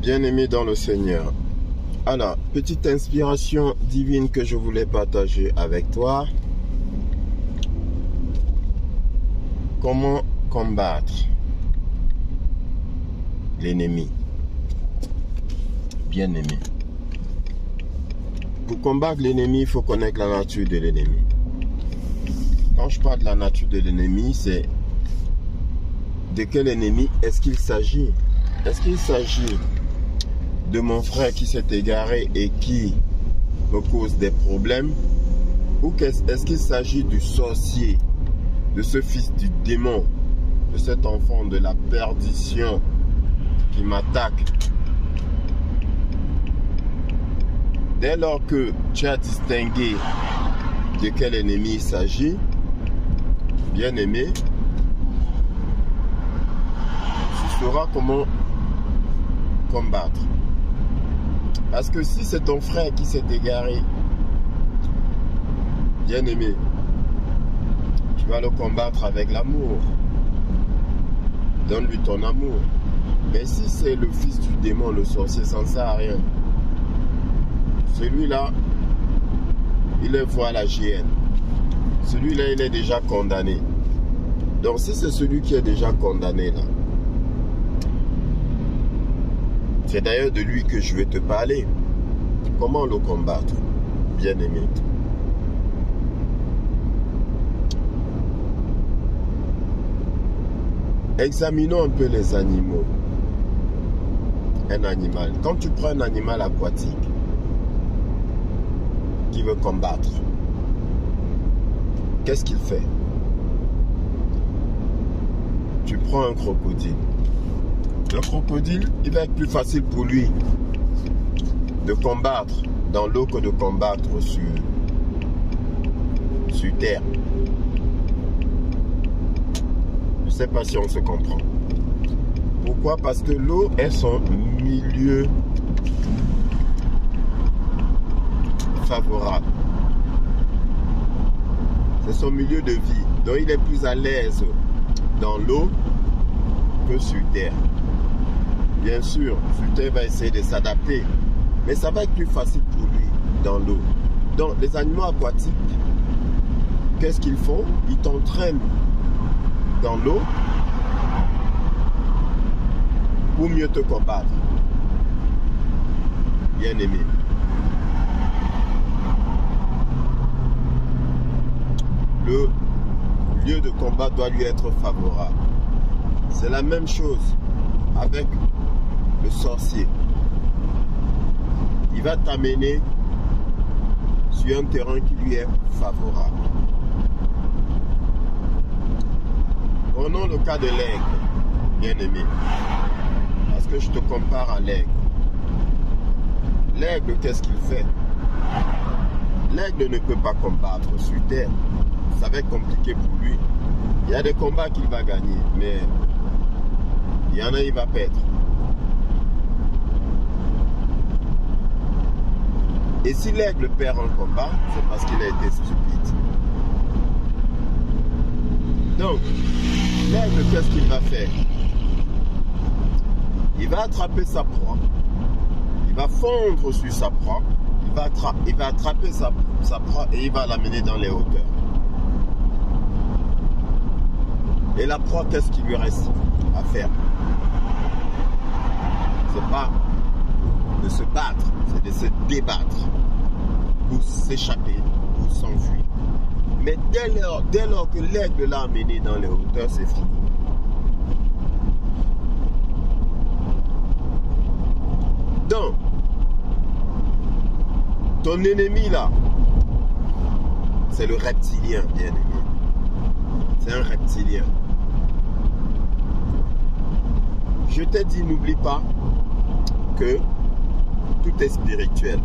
Bien-aimé dans le Seigneur. Alors, petite inspiration divine que je voulais partager avec toi. Comment combattre l'ennemi? Bien-aimé. Pour combattre l'ennemi, il faut connaître la nature de l'ennemi. Quand je parle de la nature de l'ennemi, c'est de quel ennemi est-ce qu'il s'agit? Est-ce qu'il s'agit de mon frère qui s'est égaré et qui me cause des problèmes? Ou est-ce qu'il s'agit du sorcier, de ce fils du démon, de cet enfant de la perdition qui m'attaque? Dès lors que tu as distingué de quel ennemi il s'agit, bien-aimé, tu sauras comment combattre. Parce que si c'est ton frère qui s'est égaré, bien-aimé, tu vas le combattre avec l'amour. Donne-lui ton amour. Mais si c'est le fils du démon, le sorcier, ça ne sert à rien. Celui-là, il est voilà GN. Celui-là, il est déjà condamné. Donc si c'est celui qui est déjà condamné là, c'est d'ailleurs de lui que je vais te parler. Comment le combattre, bien-aimé? Examinons un peu les animaux. Un animal. Quand tu prends un animal aquatique qui veut combattre, qu'est-ce qu'il fait? Tu prends un crocodile. Le crocodile, il va être plus facile pour lui de combattre dans l'eau que de combattre sur terre. Je ne sais pas si on se comprend. Pourquoi? Parce que l'eau est son milieu favorable. C'est son milieu de vie. Donc il est plus à l'aise dans l'eau que sur terre. Bien sûr, sur terre va essayer de s'adapter, mais ça va être plus facile pour lui dans l'eau. Donc les animaux aquatiques, qu'est-ce qu'ils font? Ils t'entraînent dans l'eau pour mieux te combattre. Bien aimé. Le lieu de combat doit lui être favorable. C'est la même chose avec le sorcier. Il va t'amener sur un terrain qui lui est favorable. Prenons le cas de l'aigle, bien-aimé. Parce que je te compare à l'aigle. L'aigle, qu'est-ce qu'il fait? L'aigle ne peut pas combattre sur terre. Ça va être compliqué pour lui. Il y a des combats qu'il va gagner, mais il y en a, il va perdre. Et si l'aigle perd un combat, c'est parce qu'il a été stupide. Donc, l'aigle, qu'est-ce qu'il va faire? Il va attraper sa proie. Il va fondre sur sa proie. Il va attraper sa proie et il va l'amener dans les hauteurs. Et la proie, qu'est-ce qu'il lui reste à faire? C'est pas de se battre, c'est de se débattre pour s'échapper, pour s'enfuir. Mais dès lors que l'aigle l'a amené dans les hauteurs, c'est fini. Donc, ton ennemi là, c'est le reptilien, bien aimé. C'est un reptilien. Je t'ai dit, n'oublie pas que tout est spirituel.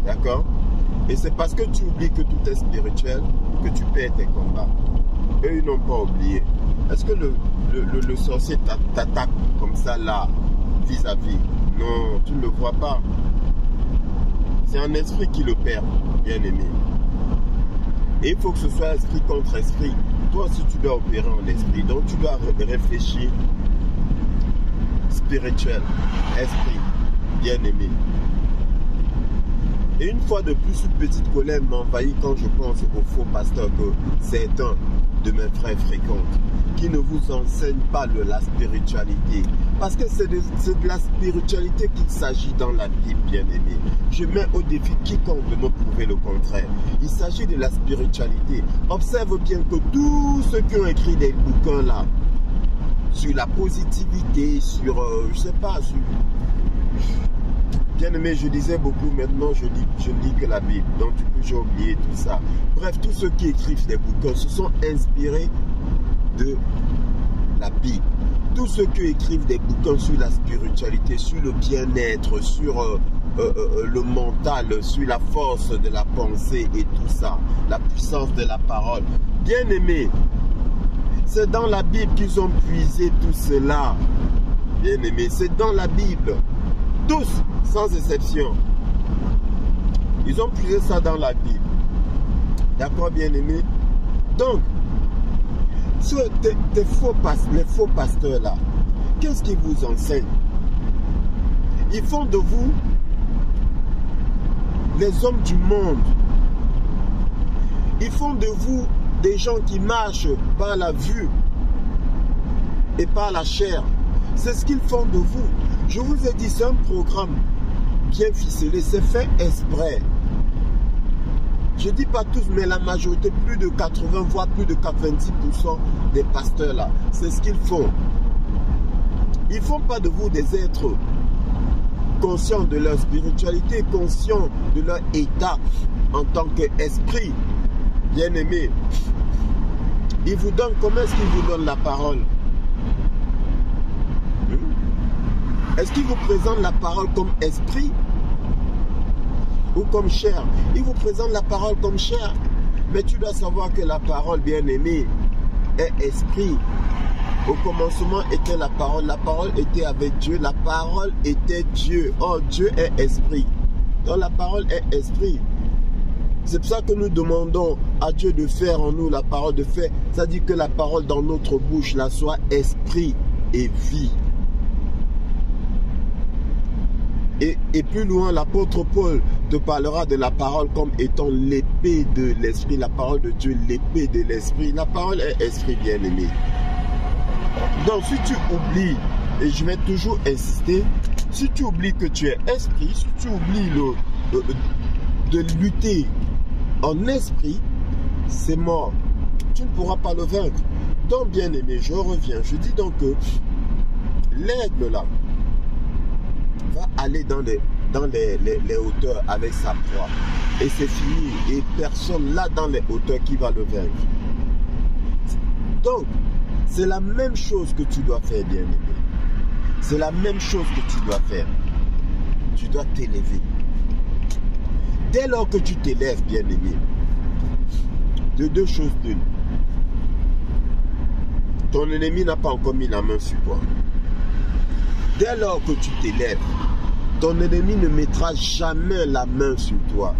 D'accord? Et c'est parce que tu oublies que tout est spirituel que tu perds tes combats. Eux, ils n'ont pas oublié. Est-ce que le sorcier t'attaque comme ça là, vis-à-vis? Non, tu ne le vois pas. C'est un esprit qui le perd, bien aimé. Et il faut que ce soit esprit contre esprit. Toi aussi, tu dois opérer en esprit. Donc, tu dois réfléchir spirituel, esprit. bien-aimé. Et une fois de plus, une petite colère m'envahit quand je pense au faux pasteur que certains de mes frères fréquentent, qui ne vous enseignent pas de la spiritualité. Parce que c'est de la spiritualité qu'il s'agit dans la Bible, bien-aimé. Je mets au défi quiconque de me prouver le contraire. Il s'agit de la spiritualité. Observe bien que tous ceux qui ont écrit des bouquins là, sur la positivité, sur, je sais pas, sur... Bien-aimé, je lisais beaucoup, maintenant je ne lis que la Bible. Donc du coup, j'ai oublié tout ça. Bref, tous ceux qui écrivent des bouquins se sont inspirés de la Bible. Tous ceux qui écrivent des bouquins sur la spiritualité, sur le bien-être, sur le mental, sur la force de la pensée et tout ça, la puissance de la parole. Bien-aimé, c'est dans la Bible qu'ils ont puisé tout cela. Bien-aimé, c'est dans la Bible. Tous, sans exception. Ils ont puisé ça dans la Bible. D'accord, bien-aimé? Donc, les faux pasteurs là, qu'est-ce qu'ils vous enseignent? Ils font de vous les hommes du monde. Ils font de vous des gens qui marchent par la vue et par la chair. C'est ce qu'ils font de vous. Je vous ai dit, c'est un programme bien ficelé, c'est fait exprès. Je ne dis pas tous, mais la majorité, plus de 80, voire plus de 90% des pasteurs là, c'est ce qu'ils font. Ils ne font pas de vous des êtres conscients de leur spiritualité, conscients de leur état en tant qu'esprit. Bien-aimé, ils vous donnent, comment est-ce qu'ils vous donnent la parole? Est-ce qu'il vous présente la parole comme esprit ou comme chair? Il vous présente la parole comme chair. Mais tu dois savoir que la parole, bien-aimée, est esprit. Au commencement était la parole était avec Dieu, la parole était Dieu. Oh, Dieu est esprit. Donc la parole est esprit. C'est pour ça que nous demandons à Dieu de faire en nous la parole de faire. Ça dit que la parole dans notre bouche là soit esprit et vie. Et plus loin, l'apôtre Paul te parlera de la parole comme étant l'épée de l'esprit. La parole de Dieu, l'épée de l'esprit. La parole est esprit, bien-aimé. Donc, si tu oublies, et je vais toujours insister, si tu oublies que tu es esprit, si tu oublies de lutter en esprit, c'est mort. Tu ne pourras pas le vaincre. Donc, bien-aimé, je reviens. Je dis donc que l'aigle là, va aller dans les hauteurs avec sa proie. Et c'est fini. Et personne là dans les hauteurs qui va le vaincre. Donc, c'est la même chose que tu dois faire, bien-aimé. C'est la même chose que tu dois faire. Tu dois t'élever. Dès lors que tu t'élèves, bien-aimé, de deux choses d'une. Ton ennemi n'a pas encore mis la main sur toi. Dès lors que tu t'élèves, ton ennemi ne mettra jamais la main sur toi.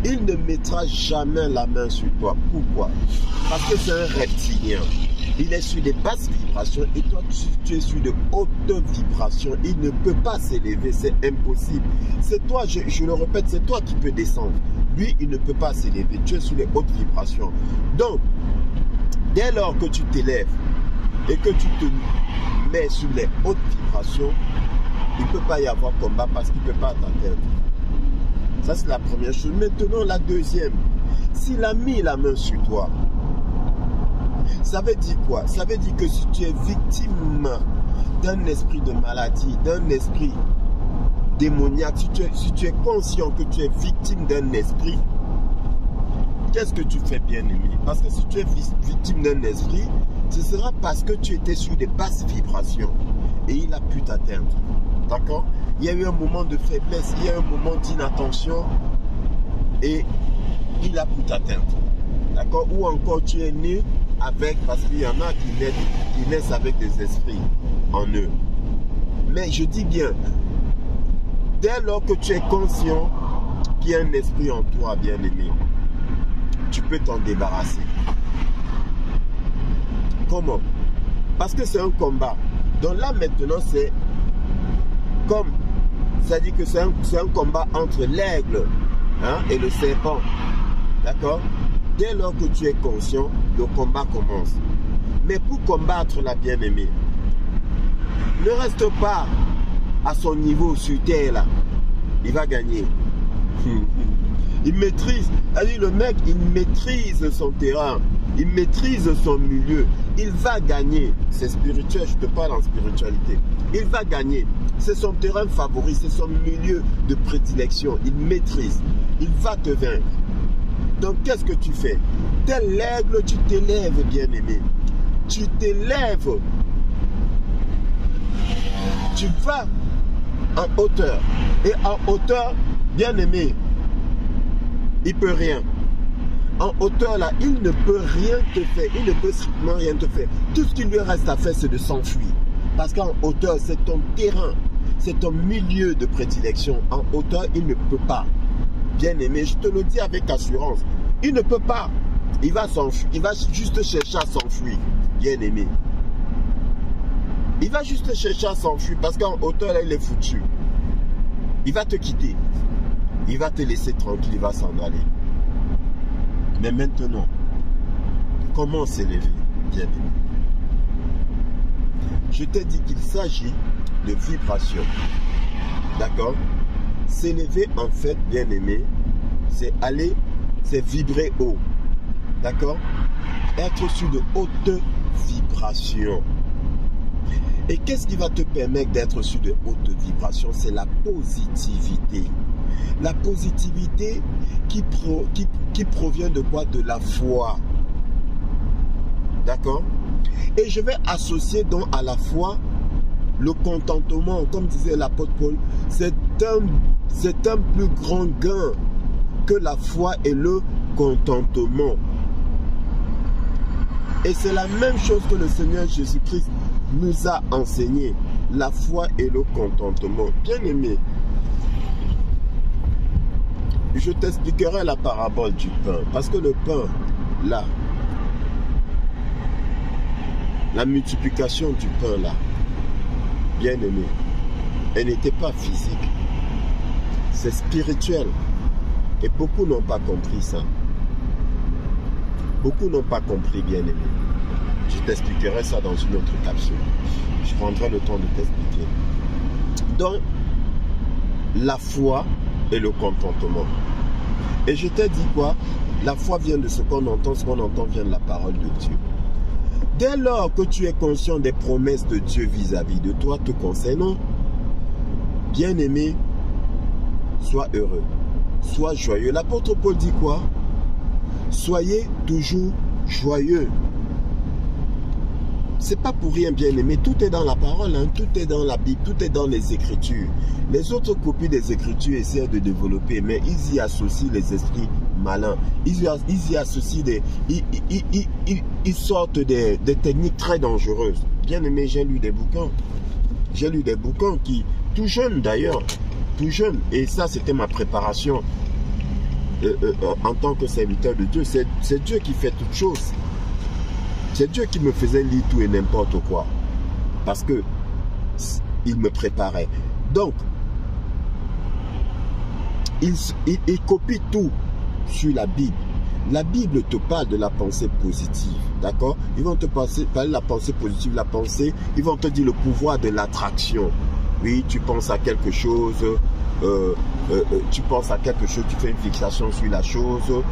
Il ne mettra jamais la main sur toi. Pourquoi? Parce que c'est un reptilien. Il est sur des basses vibrations et toi, tu es sur de hautes vibrations. Il ne peut pas s'élever, c'est impossible. C'est toi, je le répète, c'est toi qui peux descendre. Lui, il ne peut pas s'élever. Tu es sur les hautes vibrations. Donc, dès lors que tu t'élèves et que tu te mets sur les hautes vibrations, il ne peut pas y avoir combat parce qu'il ne peut pas t'atteindre. Ça, c'est la première chose. Maintenant, la deuxième. S'il a mis la main sur toi, ça veut dire quoi? Ça veut dire que si tu es victime d'un esprit de maladie, d'un esprit démoniaque, si tu es conscient que tu es victime d'un esprit, qu'est-ce que tu fais, bien-aimé? Parce que si tu es victime d'un esprit, ce sera parce que tu étais sur des basses vibrations et il a pu t'atteindre. D'accord? Il y a eu un moment de faiblesse, il y a eu un moment d'inattention et il a pu t'atteindre. D'accord? Ou encore tu es né avec, parce qu'il y en a qui naissent avec des esprits en eux. Mais je dis bien, dès lors que tu es conscient qu'il y a un esprit en toi, bien-aimé, tu peux t'en débarrasser. Comment? Parce que c'est un combat. Donc là maintenant c'est comme Ça dit que c'est un combat entre l'aigle, hein, et le serpent. D'accord? Dès lors que tu es conscient, le combat commence. Mais pour combattre la bien-aimée, ne reste pas à son niveau sur terre là. Il va gagner. Il maîtrise. Le mec, il maîtrise son terrain. Il maîtrise son milieu. Il va gagner. C'est spirituel, je te parle en spiritualité. Il va gagner. C'est son terrain favori, c'est son milieu de prédilection. Il maîtrise. Il va te vaincre. Donc, qu'est-ce que tu fais? Tel l'aigle, tu t'élèves, bien-aimé. Tu t'élèves. Tu vas en hauteur. Et en hauteur, bien-aimé, il ne peut rien. En hauteur, là, il ne peut rien te faire. Il ne peut strictement rien te faire. Tout ce qu'il lui reste à faire, c'est de s'enfuir. Parce qu'en hauteur, c'est ton terrain. C'est ton milieu de prédilection. En hauteur, il ne peut pas. Bien-aimé, je te le dis avec assurance. Il ne peut pas. Il va s'enfuir. Il va juste chercher à s'enfuir. Bien-aimé. Il va juste chercher à s'enfuir parce qu'en hauteur, là, il est foutu. Il va te quitter. Il va te laisser tranquille. Il va s'en aller. Mais maintenant, comment s'élever, bien-aimé? Je t'ai dit qu'il s'agit de vibration. D'accord? S'élever, en fait, bien-aimé, c'est aller, c'est vibrer haut. D'accord? Être sur de hautes vibrations. Et qu'est-ce qui va te permettre d'être sur de hautes vibrations? C'est la positivité. La positivité qui provient de quoi? De la foi. D'accord? Et je vais associer donc à la foi le contentement. Comme disait l'apôtre Paul, c'est un plus grand gain que la foi et le contentement. Et c'est la même chose que le Seigneur Jésus-Christ nous a enseigné. La foi et le contentement. Bien-aimé, je t'expliquerai la parabole du pain. Parce que le pain, là, la multiplication du pain, là, bien-aimé, elle n'était pas physique. C'est spirituel. Et beaucoup n'ont pas compris ça. Beaucoup n'ont pas compris, bien-aimé. Je t'expliquerai ça dans une autre capsule. Je prendrai le temps de t'expliquer. Donc, la foi et le contentement. Et je t'ai dit quoi? La foi vient de ce qu'on entend vient de la parole de Dieu. Dès lors que tu es conscient des promesses de Dieu vis-à-vis de toi te concernant, bien-aimé, sois heureux, sois joyeux. L'apôtre Paul dit quoi? Soyez toujours joyeux. C'est pas pour rien, bien-aimé. Tout est dans la parole, hein. Tout est dans la Bible, tout est dans les Écritures. Les autres copies des Écritures essaient de développer, mais ils y associent les esprits malins. Ils y associent ils sortent des techniques très dangereuses. Bien-aimé, j'ai lu des bouquins. J'ai lu des bouquins qui, tout jeune d'ailleurs, tout jeune, et ça c'était ma préparation en tant que serviteur de Dieu. C'est Dieu qui fait toutes choses. C'est Dieu qui me faisait lire tout et n'importe quoi. Parce que il me préparait. Donc, il copie tout sur la Bible. La Bible te parle de la pensée positive. D'accord? Ils vont te parler de la pensée positive, la pensée. Ils vont te dire le pouvoir de l'attraction. Oui, tu penses à quelque chose. Tu penses à quelque chose, tu fais une fixation sur la chose.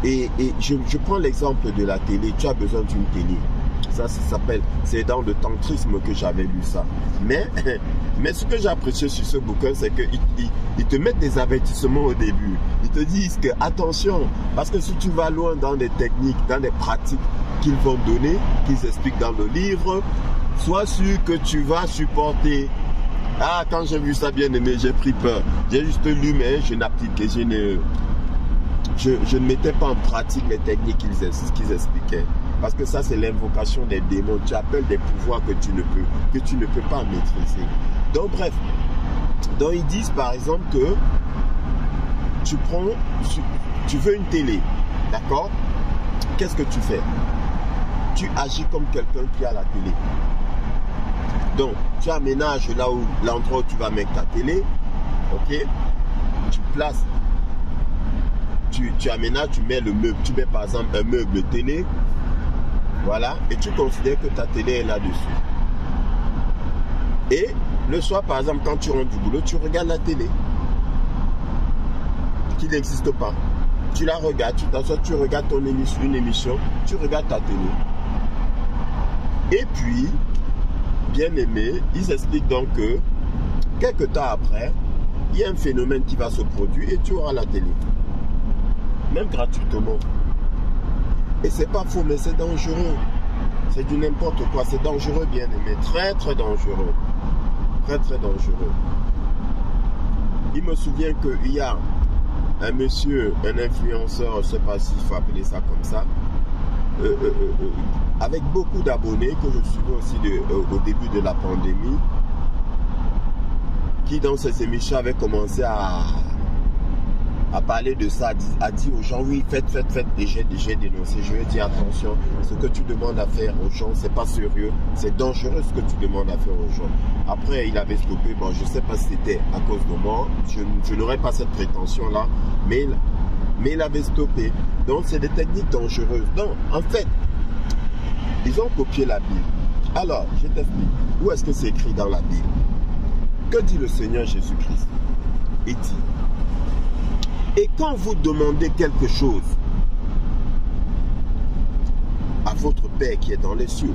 Et je prends l'exemple de la télé. Tu as besoin d'une télé. Ça s'appelle, c'est dans le tantrisme que j'avais lu ça. Mais ce que j'ai apprécié sur ce bouquin, c'est qu'ils te mettent des avertissements au début. Ils te disent que attention, parce que si tu vas loin dans des techniques, dans des pratiques qu'ils vont donner, qu'ils expliquent dans le livre, sois sûr que tu vas supporter. Ah, quand j'ai vu ça, bien aimé, j'ai pris peur. J'ai juste lu, mais je n'appliquais, je ne mettais pas en pratique les techniques qu'ils expliquaient. Parce que ça, c'est l'invocation des démons. Tu appelles des pouvoirs que tu ne peux pas maîtriser. Donc, bref. Donc, ils disent, par exemple, que tu veux une télé. D'accord? Qu'est-ce que tu fais? Tu agis comme quelqu'un qui a la télé. Donc, tu aménages l'endroit où tu vas mettre ta télé. ok? Tu places, tu aménages, tu mets le meuble, tu mets par exemple un meuble télé, voilà, et tu considères que ta télé est là-dessus. Et le soir, par exemple, quand tu rentres du boulot, tu regardes la télé, qui n'existe pas. Tu la regardes, tu t'assois, tu regardes une émission, tu regardes ta télé. Et puis, bien aimé, ils expliquent donc que quelques temps après, il y a un phénomène qui va se produire et tu auras la télé. Même gratuitement. Et c'est pas faux, mais c'est dangereux. C'est du n'importe quoi. C'est dangereux, bien aimé. Très, très dangereux. Très, très dangereux. Il me souvient qu'il y a un monsieur, un influenceur, je ne sais pas s'il faut appeler ça comme ça, avec beaucoup d'abonnés que je suivais aussi au début de la pandémie, qui dans ses émissions avait commencé à parler de ça, a dit aux gens, oui, faites, et j'ai dénoncé. Je lui ai dit, attention, ce que tu demandes à faire aux gens, c'est pas sérieux, c'est dangereux ce que tu demandes à faire aux gens. Après, il avait stoppé, bon, je sais pas si c'était à cause de moi, je n'aurais pas cette prétention-là, mais il avait stoppé. Donc, c'est des techniques dangereuses. Donc, en fait, ils ont copié la Bible. Alors, je t'explique, où est-ce que c'est écrit dans la Bible? Que dit le Seigneur Jésus-Christ? Il dit, et quand vous demandez quelque chose à votre Père qui est dans les cieux,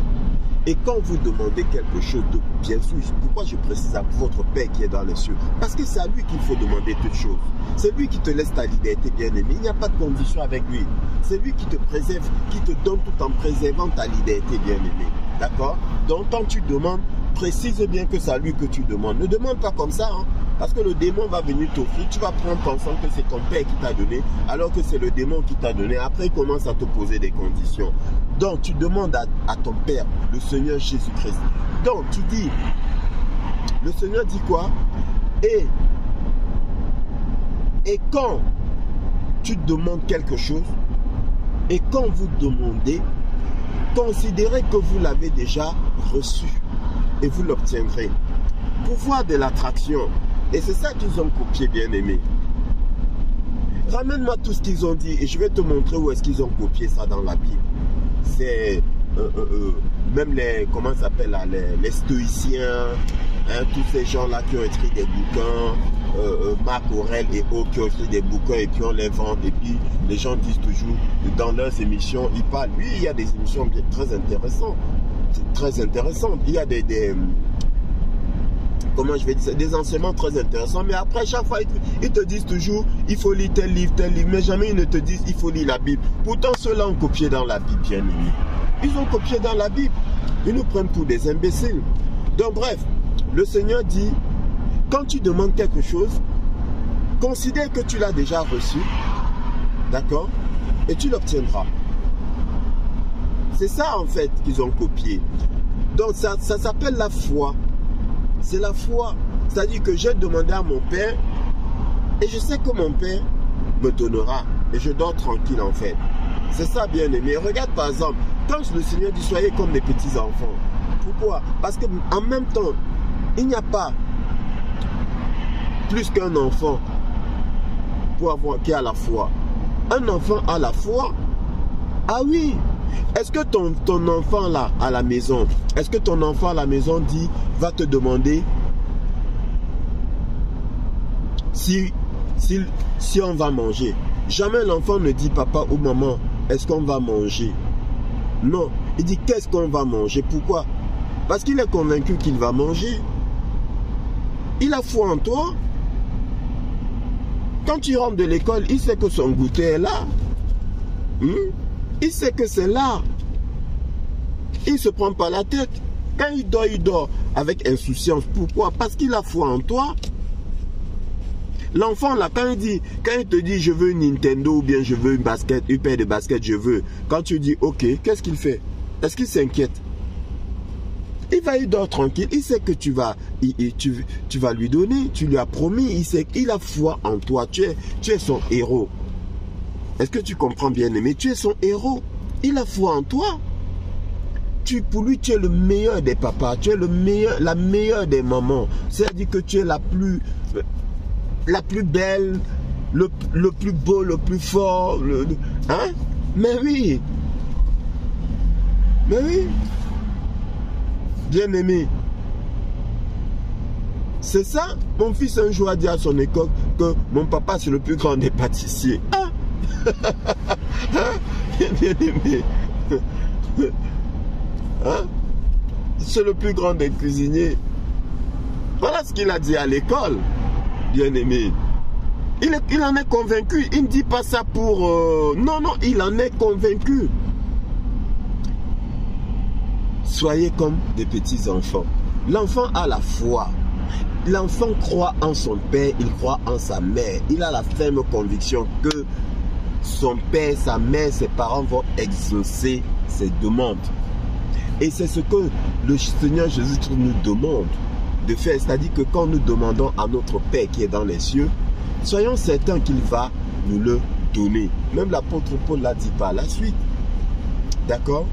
et quand vous demandez quelque chose de, bien sûr, pourquoi je précise à votre Père qui est dans les cieux? Parce que c'est à lui qu'il faut demander toutes choses. C'est lui qui te laisse ta liberté, bien-aimé. Il n'y a pas de condition avec lui. C'est lui qui te préserve, qui te donne tout en préservant ta liberté, bien-aimé. D'accord? Donc quand tu demandes, précise bien que c'est à lui que tu demandes. Ne demande pas comme ça, hein, parce que le démon va venir t'offrir. Tu vas prendre pensant que c'est ton Père qui t'a donné, alors que c'est le démon qui t'a donné. Après, il commence à te poser des conditions. Donc, tu demandes à ton Père, le Seigneur Jésus-Christ. Donc, tu dis, le Seigneur dit quoi? Et quand tu demandes quelque chose, et quand vous demandez, considérez que vous l'avez déjà reçu. Et vous l'obtiendrez. Pouvoir de l'attraction. Et c'est ça qu'ils ont copié, bien aimé. Ramène-moi tout ce qu'ils ont dit et je vais te montrer où est-ce qu'ils ont copié ça dans la Bible. C'est même les, comment ça s'appelle, les stoïciens, hein, tous ces gens-là qui ont écrit des bouquins, Marc Aurèle et autres qui ont écrit des bouquins et puis on les vend. Et puis les gens disent toujours, dans leurs émissions, ils parlent. Lui, il y a des émissions très intéressantes. Très intéressante. Il y a comment je vais dire, des enseignements très intéressants, mais après chaque fois ils te disent toujours il faut lire tel livre, mais jamais ils ne te disent il faut lire la Bible. Pourtant ceux-là ont copié dans la Bible, bien aimé. Ils ont copié dans la Bible. Ils nous prennent pour des imbéciles. Donc bref, le Seigneur dit, quand tu demandes quelque chose, considère que tu l'as déjà reçu, d'accord, et tu l'obtiendras. C'est ça en fait qu'ils ont copié. Donc ça s'appelle la foi. C'est la foi. C'est-à-dire que j'ai demandé à mon Père et je sais que mon Père me donnera. Et je dors tranquille en fait. C'est ça, bien aimé. Regarde par exemple, quand le Seigneur dit soyez comme des petits enfants. Pourquoi? Parce qu'en même temps, il n'y a pas plus qu'un enfant pour avoir qui a la foi. Un enfant a la foi. Ah oui. Est-ce que ton enfant là à la maison, est-ce que ton enfant à la maison dit, va te demander si on va manger? Jamais l'enfant ne dit papa ou maman, est-ce qu'on va manger? Non, il dit qu'est-ce qu'on va manger? Pourquoi? Parce qu'il est convaincu qu'il va manger. Il a foi en toi. Quand tu rentres de l'école, il sait que son goûter est là. Il sait que c'est là. Il ne se prend pas la tête. Quand il dort avec insouciance. Pourquoi? Parce qu'il a foi en toi. L'enfant là, quand il te dit je veux une Nintendo ou bien je veux une paire de baskets, je veux. Quand tu dis ok, qu'est-ce qu'il fait? Est-ce qu'il s'inquiète? Il dort tranquille. Il sait que tu vas lui donner. Tu lui as promis. Il sait qu'il a foi en toi. Tu es son héros. Est-ce que tu comprends, bien aimé? Tu es son héros. Il a foi en toi. Pour lui, tu es le meilleur des papas. Tu es la meilleure des mamans. C'est-à-dire que tu es la plus... la plus belle, le plus beau, le plus fort. Hein? Mais oui. Mais oui. Bien-aimé. C'est ça. Mon fils un jour a dit à son école que mon papa c'est le plus grand des pâtissiers. Ah. Bien-aimé. Hein? C'est le plus grand des cuisiniers. Voilà ce qu'il a dit à l'école. Bien-aimé. Il en est convaincu. Il ne dit pas ça pour... Non, non, il en est convaincu. Soyez comme des petits enfants. L'enfant a la foi. L'enfant croit en son père, il croit en sa mère. Il a la ferme conviction que son père, sa mère, ses parents vont exaucer ses demandes. Et c'est ce que le Seigneur Jésus nous demande de faire. C'est-à-dire que quand nous demandons à notre Père qui est dans les cieux, soyons certains qu'il va nous le donner. Même l'apôtre Paul l'a dit par la suite. D'accord?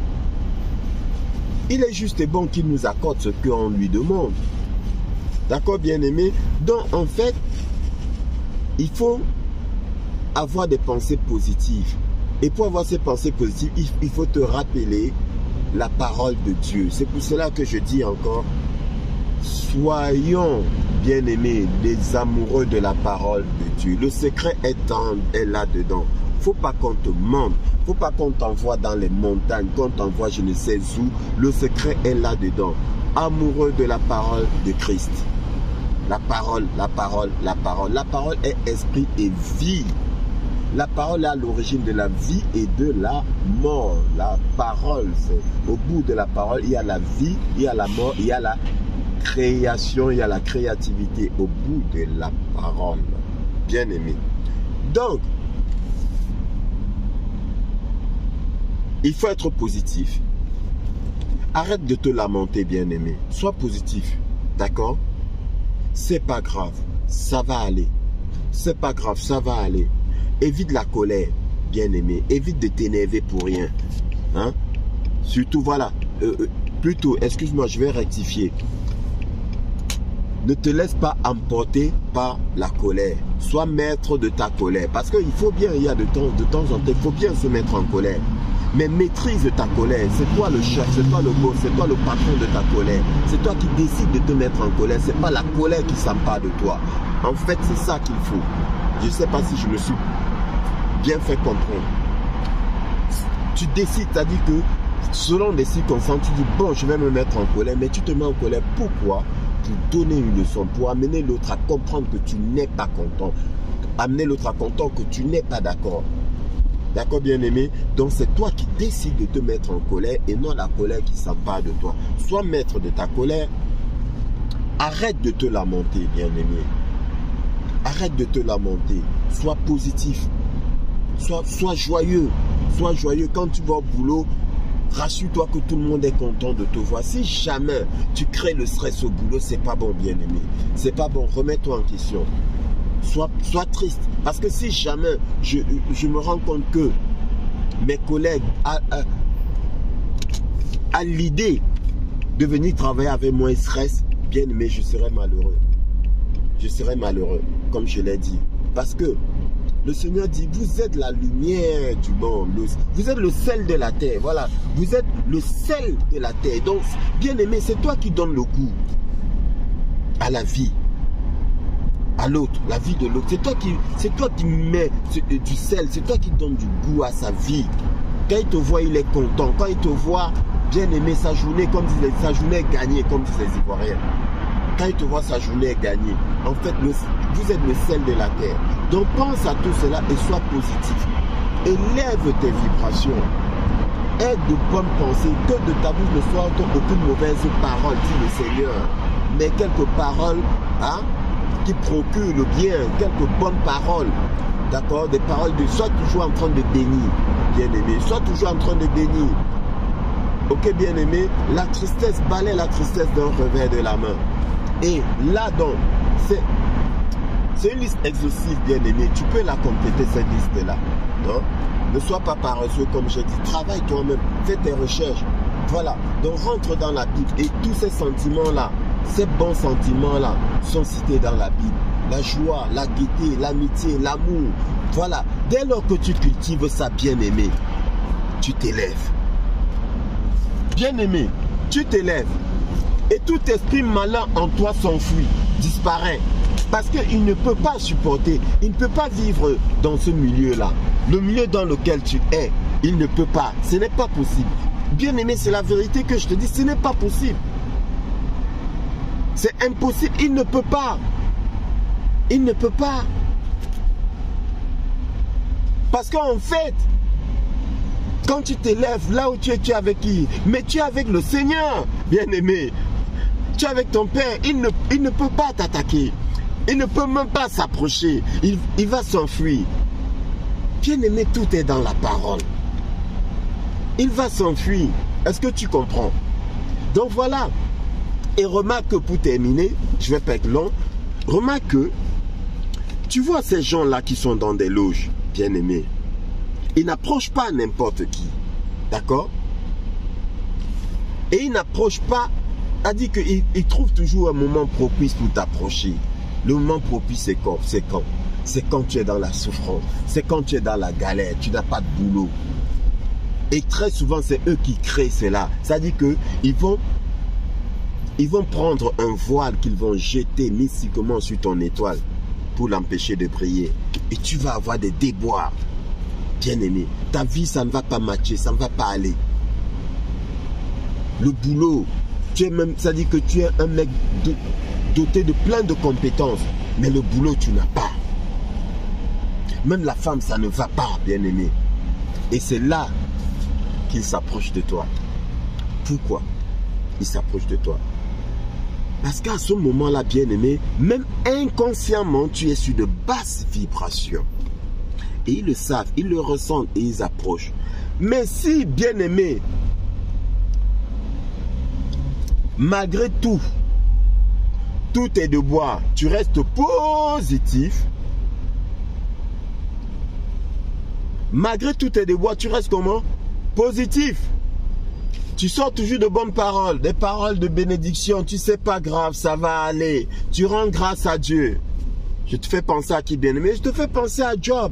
Il est juste et bon qu'il nous accorde ce qu'on lui demande. D'accord, bien-aimé? Donc, en fait, il faut avoir des pensées positives. Et pour avoir ces pensées positives, il faut te rappeler la parole de Dieu. C'est pour cela que je dis encore, soyons, bien-aimés, des amoureux de la parole de Dieu. Le secret est là-dedans. Faut pas qu'on te mente. Faut pas qu'on t'envoie dans les montagnes, qu'on t'envoie je ne sais où. Le secret est là-dedans. Amoureux de la parole de Christ. La parole, la parole, la parole. La parole est esprit et vie. La parole est à l'origine de la vie et de la mort. La parole, c'est au bout de la parole, il y a la vie, il y a la mort, il y a la création, il y a la créativité au bout de la parole. Bien aimé. Donc, il faut être positif. Arrête de te lamenter, bien aimé. Sois positif. D'accord? C'est pas grave. Ça va aller. C'est pas grave. Ça va aller. Évite la colère, bien aimé. Évite de t'énerver pour rien. Hein? Surtout, voilà. Plutôt, excuse-moi, je vais rectifier. Ne te laisse pas emporter par la colère. Sois maître de ta colère. Parce qu'il faut bien, il y a de temps en temps, il faut bien se mettre en colère. Mais maîtrise ta colère. C'est toi le chef, c'est toi le boss, c'est toi le patron de ta colère. C'est toi qui décides de te mettre en colère. C'est pas la colère qui s'empare de toi. En fait, c'est ça qu'il faut. Je ne sais pas si je me suis bien fait comprendre. Tu décides, c'est-à-dire que selon des circonstances, tu dis bon, je vais me mettre en colère, mais tu te mets en colère. Pourquoi? Pour donner une leçon, pour amener l'autre à comprendre que tu n'es pas content. Amener l'autre à comprendre que tu n'es pas d'accord. D'accord, bien-aimé? Donc, c'est toi qui décides de te mettre en colère et non la colère qui s'empare de toi. Sois maître de ta colère. Arrête de te lamenter, bien-aimé. Arrête de te lamenter. Sois positif. Sois joyeux. Sois joyeux. Quand tu vas au boulot, rassure-toi que tout le monde est content de te voir. Si jamais tu crées le stress au boulot, c'est pas bon, bien-aimé. C'est pas bon. Remets-toi en question. Sois triste. Parce que si jamais je me rends compte que mes collègues à l'idée de venir travailler avec moi, stress, bien aimé, je serai malheureux. Je serai malheureux, comme je l'ai dit. Parce que le Seigneur dit, vous êtes la lumière du monde. Vous êtes le sel de la terre. Voilà. Vous êtes le sel de la terre. Donc, bien aimé, c'est toi qui donnes le goût à la vie. À l'autre, la vie de l'autre. C'est toi qui mets du sel. C'est toi qui donne du goût à sa vie. Quand il te voit, il est content. Quand il te voit, bien aimé, sa journée, comme disait, sa journée est gagnée, comme disait les Ivoiriens. Quand il te voit, sa journée est gagnée. En fait, vous êtes le sel de la terre. Donc pense à tout cela et sois positif. Élève tes vibrations. Aie de bonnes pensées. Que de ta bouche ne soit aucune mauvaise parole, dit le Seigneur. Mais quelques paroles, hein, qui procurent le bien, quelques bonnes paroles. D'accord? Des paroles de sois toujours en train de bénir, bien-aimé. Sois toujours en train de bénir. Ok, bien-aimé, la tristesse, balaie la tristesse d'un revers de la main. Et là, donc, c'est une liste exhaustive, bien-aimé. Tu peux la compléter, cette liste-là. Ne sois pas paresseux, comme j'ai dit. Travaille toi-même. Fais tes recherches. Voilà. Donc, rentre dans la Bible. Et tous ces sentiments-là, ces bons sentiments-là, sont cités dans la Bible. la joie, la gaieté, l'amitié, l'amour. Voilà. Dès lors que tu cultives ça, bien-aimé, tu t'élèves. Bien-aimé, tu t'élèves. Et tout esprit malin en toi s'enfuit, disparaît. Parce qu'il ne peut pas supporter, il ne peut pas vivre dans ce milieu-là. Le milieu dans lequel tu es, il ne peut pas. Ce n'est pas possible. Bien-aimé, c'est la vérité que je te dis, ce n'est pas possible. C'est impossible, il ne peut pas. Il ne peut pas. Parce qu'en fait, quand tu t'élèves, là où tu es avec qui? Mais tu es avec le Seigneur, bien-aimé. Tu es avec ton Père, il ne peut pas t'attaquer. Il ne peut même pas s'approcher. Il va s'enfuir. Bien-aimé, tout est dans la parole. Il va s'enfuir. Est-ce que tu comprends? Donc voilà. Et remarque que pour terminer, je vais pas être long. Remarque que tu vois ces gens-là qui sont dans des loges, bien-aimés. Ils n'approchent pas n'importe qui. D'accord? Et ils n'approchent pas. A dit qu'ils trouvent toujours un moment propice pour t'approcher. Le moment propice, c'est quand? C'est quand? C'est quand tu es dans la souffrance. C'est quand tu es dans la galère. Tu n'as pas de boulot. Et très souvent, c'est eux qui créent cela. C'est-à-dire qu'ils vont prendre un voile qu'ils vont jeter mystiquement sur ton étoile pour l'empêcher de briller. Et tu vas avoir des déboires. Bien-aimé, ta vie, ça ne va pas matcher, ça ne va pas aller. Le boulot, tu es même, c'est-à-dire que tu es un mec doté de plein de compétences, mais le boulot, tu n'as pas. Même la femme, ça ne va pas, bien-aimé. Et c'est là qu'il s'approche de toi. Pourquoi il s'approche de toi? Parce qu'à ce moment-là, bien-aimé, même inconsciemment, tu es sur de basses vibrations. Et ils le savent, ils le ressentent et ils approchent. Mais si, bien-aimé, malgré tout, tout est de bois, tu restes positif. Malgré tout est de bois, tu restes comment? Positif. Tu sors toujours de bonnes paroles, des paroles de bénédiction. Tu sais pas grave, ça va aller. Tu rends grâce à Dieu. Je te fais penser à qui, bien-aimé? Je te fais penser à Job.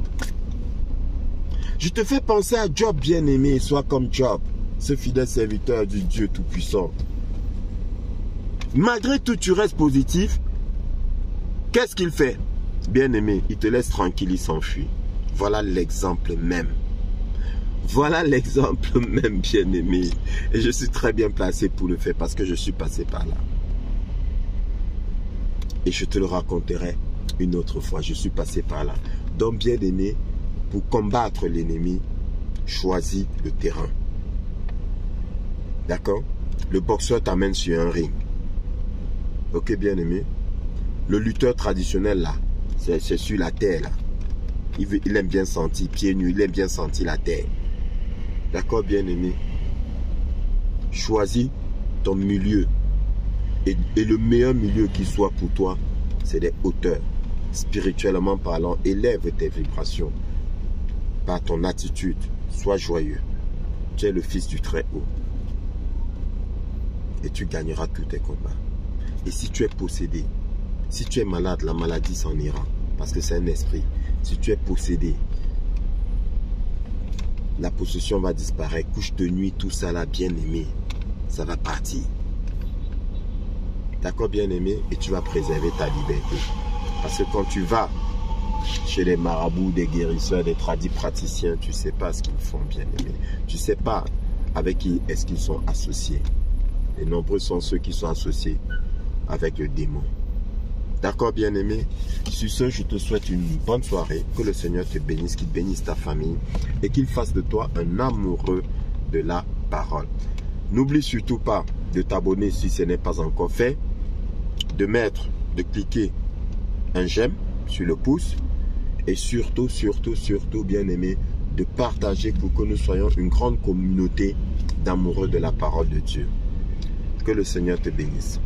Je te fais penser à Job, bien-aimé. Sois comme Job, ce fidèle serviteur du Dieu Tout-Puissant. Malgré tout, tu restes positif. Qu'est-ce qu'il fait? Bien-aimé, il te laisse tranquille, il s'enfuit. Voilà l'exemple même. Voilà l'exemple même, bien-aimé. Et je suis très bien placé pour le faire parce que je suis passé par là. Et je te le raconterai une autre fois. Je suis passé par là. Donc, bien-aimé, pour combattre l'ennemi, choisis le terrain. D'accord? Le boxeur t'amène sur un ring. Ok, bien-aimé? Le lutteur traditionnel, là, c'est sur la terre, là. Il aime bien sentir, pieds nus, il aime bien sentir la terre. D'accord, bien-aimé? Choisis ton milieu. Et le meilleur milieu qui soit pour toi, c'est des hauteurs. Spirituellement parlant, élève tes vibrations. Par ton attitude, sois joyeux. Tu es le fils du Très-Haut. Et tu gagneras tous tes combats. Et si tu es possédé, si tu es malade, la maladie s'en ira. Parce que c'est un esprit. Si tu es possédé, la possession va disparaître. Couche de nuit, tout ça là, bien-aimé, ça va partir. D'accord, bien-aimé? Et tu vas préserver ta liberté. Parce que quand tu vas chez les marabouts, des guérisseurs, des praticiens, tu ne sais pas ce qu'ils font, bien-aimé. Tu ne sais pas avec qui est-ce qu'ils sont associés. Et nombreux sont ceux qui sont associés avec le démon. D'accord, bien-aimé? Sur ce, je te souhaite une bonne soirée. Que le Seigneur te bénisse, qu'il bénisse ta famille et qu'il fasse de toi un amoureux de la parole. N'oublie surtout pas de t'abonner si ce n'est pas encore fait, de cliquer un j'aime sur le pouce et surtout, bien-aimé, de partager pour que nous soyons une grande communauté d'amoureux de la parole de Dieu. Que le Seigneur te bénisse.